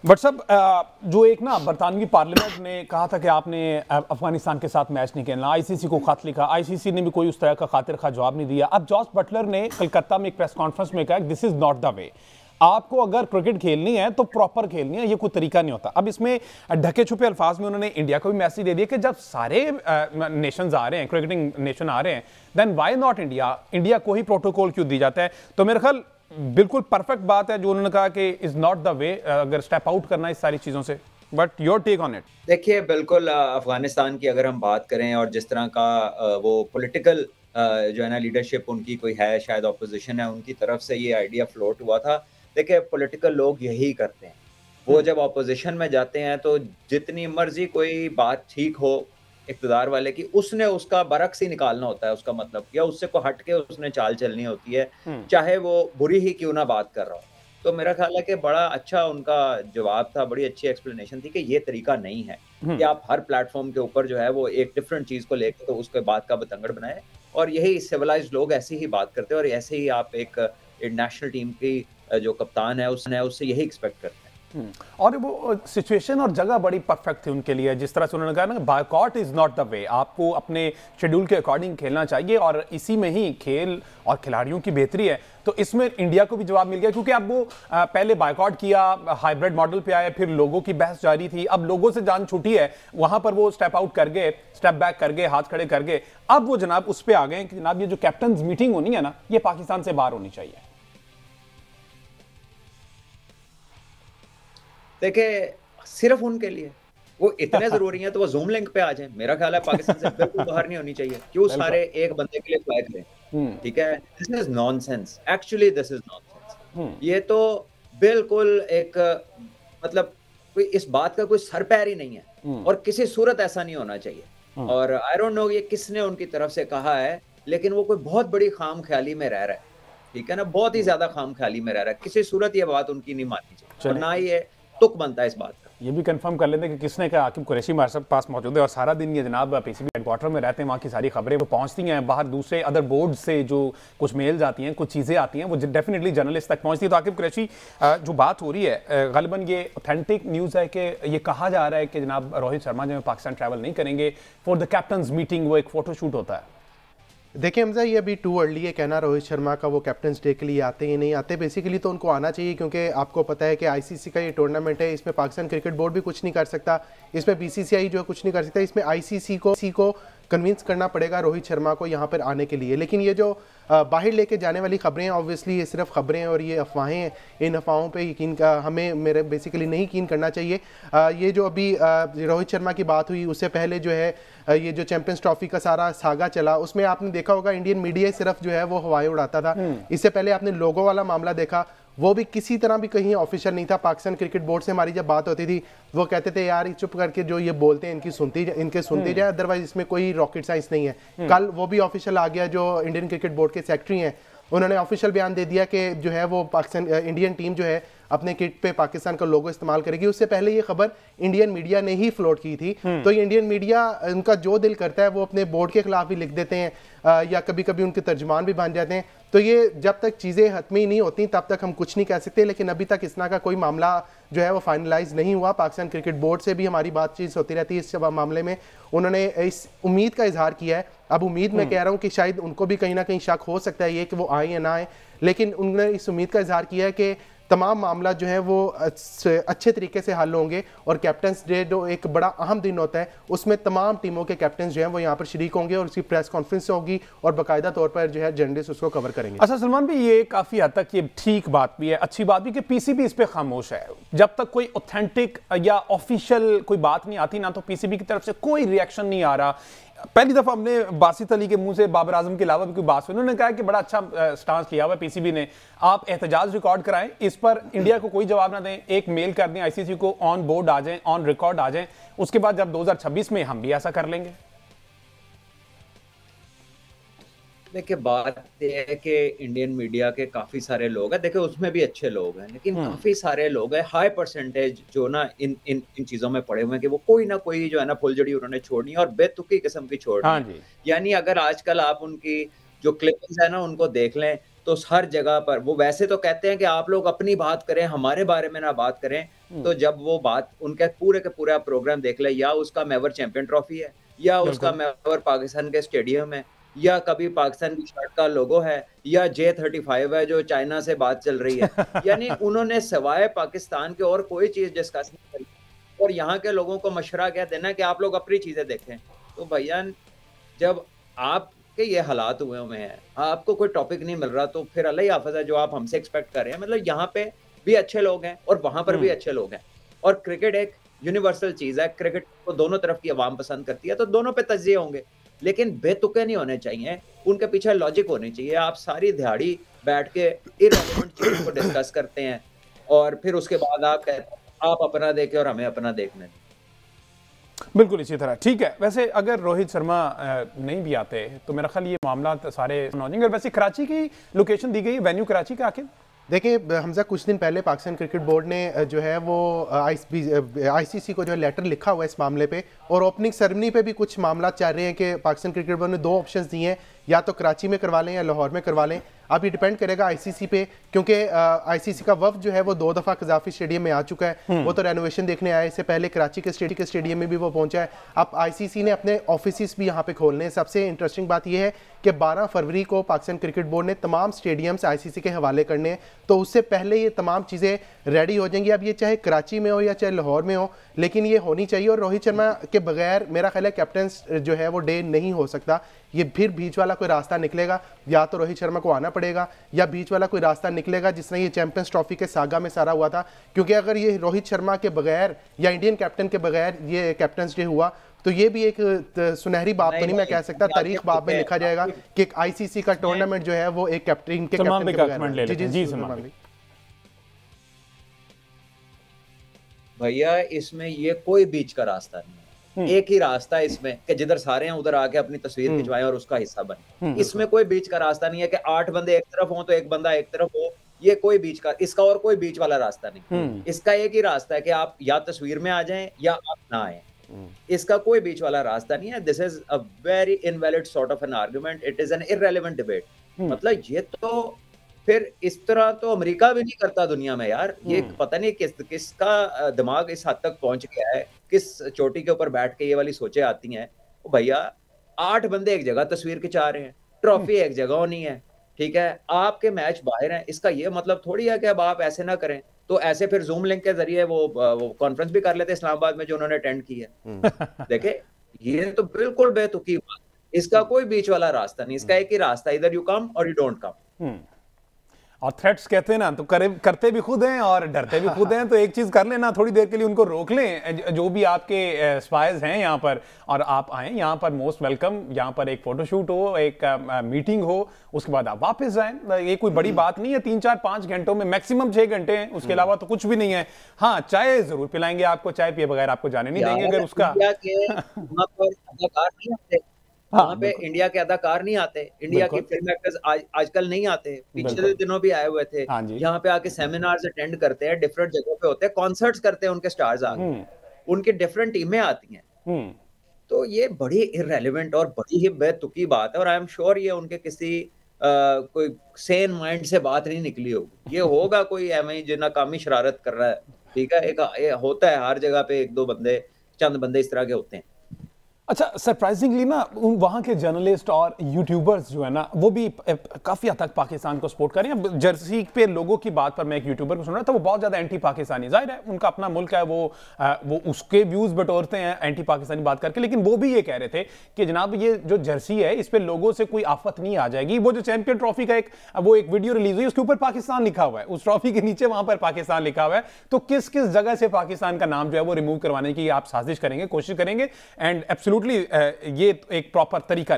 But सब जो एक ना बरतानवी पार्लियामेंट ने कहा था कि आपने अफगानिस्तान के साथ मैच नहीं खेलना, आईसीसी को खत लिखा, आईसीसी ने भी कोई उस तरह का खातिर खा जवाब नहीं दिया। अब जॉस बटलर ने कलकत्ता में एक प्रेस कॉन्फ्रेंस में कहा this is not the way, आपको अगर क्रिकेट खेलनी है तो प्रॉपर खेलनी है, ये कोई तरीका नहीं होता। अब इसमें ढके छुपे अल्फाज में उन्होंने इंडिया को भी मैसेज दे दिया कि जब सारे नेशंस आ रहे हैं, क्रिकेटिंग नेशन आ रहे हैं, then why not India, India को ही प्रोटोकॉल क्यों दी जाता है। तो मेरे ख्याल बिल्कुल परफेक्ट बात है जो उन्होंने कहा कि इज नॉट द वे अगर स्टेप आउट करना इस सारी चीजों से। But your take on it. देखिए बिल्कुल अफगानिस्तान की अगर हम बात करें और जिस तरह का वो पॉलिटिकल जो है ना लीडरशिप उनकी कोई है, शायद ऑपोजिशन है उनकी तरफ से ये आइडिया फ्लोट हुआ था। देखिए पॉलिटिकल लोग यही करते हैं, वो जब ऑपोजिशन में जाते हैं तो जितनी मर्जी कोई बात ठीक हो इक़्तिदार वाले की, उसने उसका बरक्स ही निकालना होता है, उसका मतलब या उससे को हट के उसने चाल चलनी होती है, चाहे वो बुरी ही क्यों ना बात कर रहा हो। तो मेरा ख्याल है कि बड़ा अच्छा उनका जवाब था, बड़ी अच्छी एक्सप्लेनेशन थी कि ये तरीका नहीं है कि आप हर प्लेटफॉर्म के ऊपर जो है वो एक डिफरेंट चीज़ को लेके तो उसके बात का बतंगड़ बनाए, और यही सिविलाइज्ड लोग ऐसे ही बात करते हैं और ऐसे ही आप एक नेशनल टीम की जो कप्तान है उससे यही एक्सपेक्ट करते हैं। और वो सिचुएशन और जगह बड़ी परफेक्ट थी उनके लिए, जिस तरह से उन्होंने कहा ना boycott is not the way, आपको अपने शेड्यूल के अकॉर्डिंग खेलना चाहिए और इसी में ही खेल और खिलाड़ियों की बेहतरी है। तो इसमें इंडिया को भी जवाब मिल गया, क्योंकि अब वो पहले बायकॉट किया, हाइब्रिड मॉडल पे आए, फिर लोगों की बहस जारी थी, अब लोगों से जान छूटी है, वहां पर वो स्टेप आउट कर गए, स्टेप बैक कर गए, हाथ खड़े कर गए। अब वो जनाब उस पर आ गए कि जनाब ये जो कैप्टन मीटिंग होनी है ना, ये पाकिस्तान से बाहर होनी चाहिए। देखिए सिर्फ उनके लिए वो इतने जरूरी हैं तो वो जूम लिंक पे आ जाएं। मेरा ख्याल है पाकिस्तान से बिल्कुल बाहर नहीं होनी चाहिए, क्यों सारे एक बंदे के लिए फ्लाई करें। ठीक है, this is nonsense, actually this is nonsense. ये तो बिल्कुल एक मतलब कोई इस बात का कोई सर पैर ही नहीं है और किसी सूरत ऐसा नहीं होना चाहिए। और आई डोंट नो ये किसने उनकी तरफ से कहा है, लेकिन वो कोई बहुत बड़ी खाम ख्याली में रह रहा है। ठीक है ना, बहुत ही ज्यादा खाम ख्याली में रह रहा है, किसी सूरत ये बात उनकी नहीं माननी चाहिए और ना ही ये तुक बनता है इस बात का। ये भी कंफर्म कर लेते हैं कि किसने कहा। आकिब कुरैशी हमारे पास मौजूद है और सारा दिन ये जनाब पीसीबी हेडक्वार्टर में रहते हैं, वहाँ की सारी खबरें वो पहुँचती हैं बाहर, दूसरे अदर बोर्ड से जो कुछ मेल्स आती हैं, कुछ चीज़ें आती हैं, वो डेफिनेटली जर्नलिस्ट तक पहुँचती है। तो आकिब कुरैशी जो बात हो रही है, गालिबन ये ऑथेंटिक न्यूज़ है कि ये कहा जा रहा है कि जनाब रोहित शर्मा जो पाकिस्तान ट्रैवल नहीं करेंगे फॉर द कैप्टन्स मीटिंग, वो एक फोटोशूट होता है। देखिए हमजा, ये अभी टू अर्ली है कहना रोहित शर्मा का वो कैप्टन्स डे के लिए आते ही नहीं आते। बेसिकली तो उनको आना चाहिए, क्योंकि आपको पता है कि आईसीसी का ये टूर्नामेंट है, इसमें पाकिस्तान क्रिकेट बोर्ड भी कुछ नहीं कर सकता, इसमें बीसीसीआई जो है कुछ नहीं कर सकता, इसमें आईसीसी को कन्विंस करना पड़ेगा रोहित शर्मा को यहाँ पर आने के लिए। लेकिन ये जो बाहर लेके जाने वाली खबरें हैं, ऑब्वियसली ये सिर्फ खबरें हैं और ये अफवाहें हैं, इन अफवाहों पे यकीन का हमें मेरे बेसिकली नहीं यकीन करना चाहिए। ये जो अभी रोहित शर्मा की बात हुई, उससे पहले जो है ये जो चैंपियंस ट्रॉफी का सारा सागा चला, उसमें आपने देखा होगा इंडियन मीडिया सिर्फ जो है वो हवाएं उड़ाता था। इससे पहले आपने लोगो वाला मामला देखा, वो भी किसी तरह भी कहीं ऑफिशियल नहीं था। पाकिस्तान क्रिकेट बोर्ड से हमारी जब बात होती थी, वो कहते थे यार चुप करके जो ये बोलते हैं इनके सुनते जाए, अदरवाइज इसमें कोई रॉकेट साइंस नहीं है। कल वो भी ऑफिशियल आ गया, जो इंडियन क्रिकेट बोर्ड के सेक्रेटरी हैं उन्होंने ऑफिशियल बयान दे दिया कि जो है वो पाकिस्तान इंडियन टीम जो है अपने किट पे पाकिस्तान का लोगो इस्तेमाल करेगी। उससे पहले ये खबर इंडियन मीडिया ने ही फ्लोट की थी। तो ये इंडियन मीडिया उनका जो दिल करता है वो अपने बोर्ड के खिलाफ भी लिख देते हैं, या कभी कभी उनके तर्जमान भी बन जाते हैं। तो ये जब तक चीज़ें हतमी नहीं होती तब तक हम कुछ नहीं कह सकते। लेकिन अभी तक इस तरह का कोई मामला जो है वो फाइनलाइज नहीं हुआ। पाकिस्तान क्रिकेट बोर्ड से भी हमारी बातचीत होती रहती है इस मामले में, उन्होंने इस उम्मीद का इजहार किया है। अब उम्मीद मैं कह रहा हूँ कि शायद उनको भी कहीं ना कहीं शक हो सकता है ये कि वो आए या ना आए, लेकिन उन्होंने इस उम्मीद का इजहार किया है कि तमाम मामला जो है वो अच्छे तरीके से हल होंगे। और कैप्टन्स डे जो एक बड़ा अहम दिन होता है, उसमें तमाम टीमों के कैप्टन जो हैं वो यहाँ पर शरीक होंगे और उसकी प्रेस कॉन्फ्रेंस होगी और बाकायदा तौर पर जो है जर्नलिस्ट उसको कवर करेंगे। अच्छा सलमान भाई, ये काफ़ी हद तक ये ठीक बात भी है, अच्छी बात भी कि पीसीबी इस पर खामोश है। जब तक कोई ऑथेंटिक या ऑफिशियल कोई बात नहीं आती ना, तो पीसीबी की तरफ से कोई रिएक्शन नहीं आ रहा। पहली दफा हमने बासित अली के मुंह से बाबर आजम के अलावा भी कोई बात सुनी, उन्होंने कहा कि बड़ा अच्छा स्टांस लिया हुआ है पीसीबी ने, आप एहतजाज रिकॉर्ड कराएं, इस पर इंडिया को कोई जवाब ना दें, एक मेल कर दें आईसीसी को, ऑन बोर्ड आ जाएं, ऑन रिकॉर्ड आ जाएं, उसके बाद जब 2026 में हम भी ऐसा कर लेंगे। देखिए बात यह है कि इंडियन मीडिया के काफी सारे लोग हैं, देखिए उसमें भी अच्छे लोग हैं, लेकिन काफी सारे लोग हैं, हाई परसेंटेज जो ना इन चीजों में पड़े हुए हैं कि वो कोई ना कोई जो है ना फुलझड़ी उन्होंने छोड़नी है और बेतुकी किस्म की छोड़नी है। यानी अगर आजकल आप उनकी जो क्लिपिंग्स है ना उनको देख लें, तो हर जगह पर वो वैसे तो कहते हैं कि आप लोग अपनी बात करें, हमारे बारे में ना बात करें। तो जब वो बात उनके पूरे के पूरा प्रोग्राम देख ले, या उसका मेवर चैंपियन ट्रॉफी है, या उसका मेवर पाकिस्तान के स्टेडियम है, या कभी पाकिस्तान की शर्ट का लोगो है, या J35 है जो चाइना से बात चल रही है। यानी उन्होंने सिवाय पाकिस्तान के और कोई चीज डिस्कस नहीं करी, और यहाँ के लोगों को मशवरा क्या देना कि आप लोग अपनी चीजें देखें। तो भैया जब आपके ये हालात हुए हैं, आपको कोई टॉपिक नहीं मिल रहा, तो फिर अल्लाह ही हाफ़िज़ है जो आप हमसे एक्सपेक्ट कर रहे हैं। मतलब यहाँ पे भी अच्छे लोग हैं और वहां पर भी अच्छे लोग हैं, और क्रिकेट एक यूनिवर्सल चीज है। क्रिकेट को दोनों तरफ की आवाम पसंद करती है, तो दोनों पे तज्जिए होंगे, लेकिन बेतुके नहीं होने चाहिए, उनके पीछे लॉजिक होनी चाहिए। आप सारी दिहाड़ी बैठ के इररिलेवेंट चीजों को डिस्कस करते हैं, और फिर उसके बाद आप कहते हैं आप अपना देखें और हमें अपना देखने दें। बिल्कुल इसी तरह ठीक है। वैसे अगर रोहित शर्मा नहीं भी आते तो मेरा ख्याल ये मामला सारे हो जाएंगे। वैसे कराची की लोकेशन दी गई है, वेन्यू कराची का आखिर? देखिए हमजा, कुछ दिन पहले पाकिस्तान क्रिकेट बोर्ड ने जो है वो आईसीसी को जो है लेटर लिखा हुआ है इस मामले पे, और ओपनिंग सेरेमनी पे भी कुछ मामला चल रहे हैं कि पाकिस्तान क्रिकेट बोर्ड ने 2 ऑप्शंस दिए हैं, या तो कराची में करवा लें या लाहौर में करवा लें। अब ये डिपेंड करेगा आईसीसी पे, क्योंकि आईसीसी का वफ्द जो है वो 2 दफ़ा कज़ाफ़ी स्टेडियम में आ चुका है। वो तो रेनोवेशन देखने आए, इससे पहले कराची के स्टेडियम में भी वो पहुंचा है। अब आईसीसी ने अपने ऑफिस भी यहाँ पे खोलने हैं। सबसे इंटरेस्टिंग बात यह है कि 12 फरवरी को पाकिस्तान क्रिकेट बोर्ड ने तमाम स्टेडियम्स आईसीसी के हवाले करने हैं, तो उससे पहले ये तमाम चीज़ें रेडी हो जाएंगी। अब ये चाहे कराची में हो या चाहे लाहौर में हो, लेकिन ये होनी चाहिए। और रोहित शर्मा के बगैर मेरा ख्याल है कैप्टन जो है वो डे नहीं हो सकता। ये फिर बीच वाला कोई रास्ता निकलेगा, या तो रोहित शर्मा को आना पड़ेगा, या बीच वाला कोई रास्ता निकलेगा जिसने ये चैंपियंस ट्रॉफी के सागा में सारा हुआ था। क्योंकि अगर ये रोहित शर्मा के बगैर या इंडियन कैप्टन के बगैर ये कैप्टन्स डे हुआ, तो ये भी एक सुनहरी बाब तो नहीं मैं कह सकता, तारीख बाब में लिखा जाएगा कि आईसीसी का टूर्नामेंट जो है वो एक कैप्टन के बगैर। जी सलमान भाई। भैया इसमें ये कोई बीच का रास्ता नहीं है, एक ही रास्ता है इसमें कि जिधर सारे हैं उधर आके अपनी तस्वीर खिंचवाएं और उसका हिस्सा बने। इसमें कोई बीच का रास्ता नहीं है कि 8 बंदे एक तरफ हो तो एक बंदा एक तरफ हो, ये कोई बीच का, इसका और कोई बीच वाला रास्ता नहीं। इसका एक ही रास्ता है कि आप या तस्वीर में आ जाएं या आप ना आए। इसका कोई बीच वाला रास्ता नहीं है। This is a very invalid sort of an argument, it is an irrelevant debate. मतलब ये तो फिर इस तरह तो अमेरिका भी नहीं करता दुनिया में यार। ये पता नहीं किसका दिमाग इस हद तक पहुंच गया है, किस चोटी के ऊपर बैठ के ये वाली सोचें आती हैं। भैया 8 बंदे एक जगह तस्वीर खिंचा रहे हैं, ट्रॉफी एक जगह होनी है, ठीक है, आपके मैच बाहर हैं। इसका ये मतलब थोड़ी है कि अब आप ऐसे ना करें, तो ऐसे फिर जूम लिंक के जरिए वो कॉन्फ्रेंस भी कर लेते इस्लामाबाद में जो उन्होंने अटेंड की है। देखे, ये तो बिल्कुल बेतुकी बात। इसका कोई बीच वाला रास्ता नहीं, इसका एक ही रास्ता, इधर यू कम और यू डोंट कम। और थ्रेट्स कहते हैं ना, तो करते भी खुद हैं और डरते भी खुद हैं। तो एक चीज कर लेना, थोड़ी देर के लिए उनको रोक लें, जो भी आपके स्पाइज हैं यहाँ पर, और आप आएं यहाँ पर, मोस्ट वेलकम। यहाँ पर एक फोटोशूट हो, एक मीटिंग हो, उसके बाद आप वापस जाएं। ये कोई बड़ी बात नहीं है। 3, 4, 5 घंटों में मैक्सिमम 6 घंटे हैं, उसके अलावा तो कुछ भी नहीं है। हाँ, चाय जरूर पिलाएंगे आपको, चाय पिए बगैर आपको जाने नहीं देंगे अगर उसका। वहाँ पे इंडिया के अदाकार नहीं आते, इंडिया की फिल्म एक्टर्स आजकल नहीं आते, पिछले दिनों भी आए हुए थे। यहाँ पे आके सेमिनार्स अटेंड करते हैं, डिफरेंट जगहों पे होते हैं, कॉन्सर्ट्स करते हैं, उनके स्टार्स आके, उनकी डिफरेंट टीमें आती हैं। तो ये बड़ी इररेलेवेंट और बड़ी ही बेतुकी बात है, और आई एम श्योर ये उनके किसी कोई सेन माइंड से बात नहीं निकली होगी। ये होगा कोई एवं जो नाकामी शरारत कर रहा है, ठीक है। एक होता है हर जगह पे, 1-2 बंदे, चंद बंदे इस तरह के होते हैं। अच्छा, सरप्राइजिंगली ना वहाँ के जर्नलिस्ट और यूट्यूबर्स जो है ना, वो भी काफ़ी हद तक पाकिस्तान को सपोर्ट कर रहे हैं। जर्सी पे लोगों की बात पर मैं एक यूट्यूबर को सुन रहा था, वो बहुत ज़्यादा एंटी पाकिस्तानी, जाहिर है उनका अपना मुल्क है, वो उसके व्यूज़ बटोरते हैं एंटी पाकिस्तानी बात करके। लेकिन वो भी ये कह रहे थे कि जनाब ये जो जर्सी है इस पर लोगों से कोई आफत नहीं आ जाएगी। वो जो चैंपियन ट्रॉफी का एक वीडियो रिलीज हुई, उसके ऊपर पाकिस्तान लिखा हुआ है, उस ट्रॉफी के नीचे वहाँ पर पाकिस्तान लिखा हुआ है। तो किस किस जगह से पाकिस्तान का नाम जो है वो रिमूव करवाने की आप साजिश करेंगे, कोशिश करेंगे? एंड एब्सोल्युटली ये एक प्रॉपर तरीका